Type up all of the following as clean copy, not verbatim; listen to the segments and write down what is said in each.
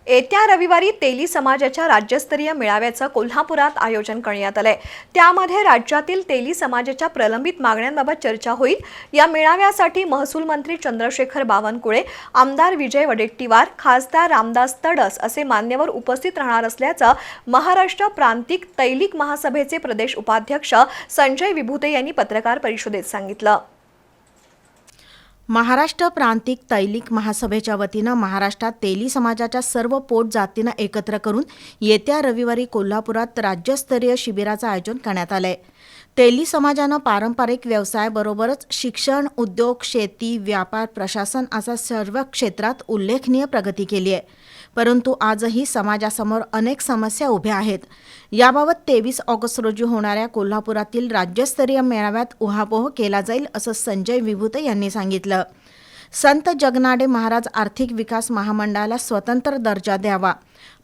येत्या रविवारी तेली समाजाच्या राज्यस्तरीय मेळाव्याचं कोल्हापुरात आयोजन करण्यात आलंय। त्यामध्ये राज्यातील तेली समाजाच्या प्रलंबित मागण्यांबाबत चर्चा होईल। या मेळाव्यासाठी महसूल मंत्री चंद्रशेखर बावनकुळे, आमदार विजय वडेट्टीवार, खासदार रामदास तडस असे मान्यवर उपस्थित राहणार असल्याचं महाराष्ट्र प्रांतिक तैलिक महासभेचे प्रदेश उपाध्यक्ष संजय विभूते यांनी पत्रकार परिषदेत सांगितलं। महाराष्ट्र प्रांतिक तैलिक महासभेच्या वतीनं महाराष्ट्रात तेली समाजाच्या सर्व पोट जातींना एकत्र करून येत्या रविवारी कोल्हापुरात राज्यस्तरीय शिबिराचं आयोजन करण्यात आलंय। तेली समाजानं पारंपरिक व्यवसायाबरोबरच शिक्षण, उद्योग, शेती, व्यापार, प्रशासन अशा सर्व क्षेत्रात उल्लेखनीय प्रगती केली आहे। परंतु आजही समाजासमोर अनेक समस्या उभ्या आहेत। याबाबत 23 ऑगस्ट रोजी होणाऱ्या कोल्हापुरातील राज्यस्तरीय मेळाव्यात उहापोह केला जाईल असं संजय विभूते यांनी सांगितलं। संत जगनाडे महाराज आर्थिक विकास महामंडळाला स्वतंत्र दर्जा द्यावा,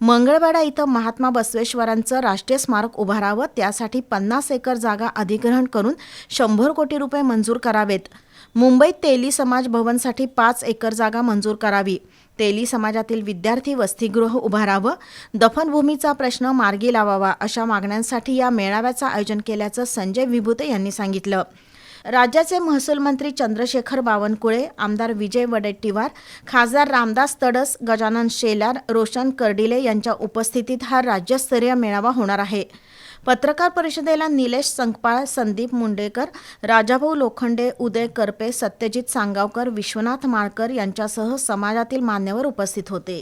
मंगळवेढा इथं महात्मा बसवेश्वरांचं राष्ट्रीय स्मारक उभारावं, त्यासाठी 50 एकर जागा अधिग्रहण करून 100 कोटी रुपये मंजूर करावेत, मुंबईत तेली समाज भवनसाठी 5 एकर जागा मंजूर करावी, तेली समाजातील विद्यार्थी वसतिगृह उभारावं, दफनभूमीचा प्रश्न मार्गी लावावा अशा मागण्यांसाठी या मेळाव्याचं आयोजन केल्याचं संजय विभूते यांनी सांगितलं। राज्याचे महसूल मंत्री चंद्रशेखर बावनकुळे, आमदार विजय वडेट्टीवार, खासदार रामदास तडस, गजानन शेलार, रोशन कर्डिले यांच्या उपस्थितीत हा राज्यस्तरीय मेळावा होणार आहे। पत्रकार परिषदेला निलेश संकपाळ, संदीप मुंडेकर, राजाभाऊ लोखंडे, उदय करपे, सत्यजित सांगावकर, विश्वनाथ माळकर यांच्यासह समाजातील मान्यवर उपस्थित होते।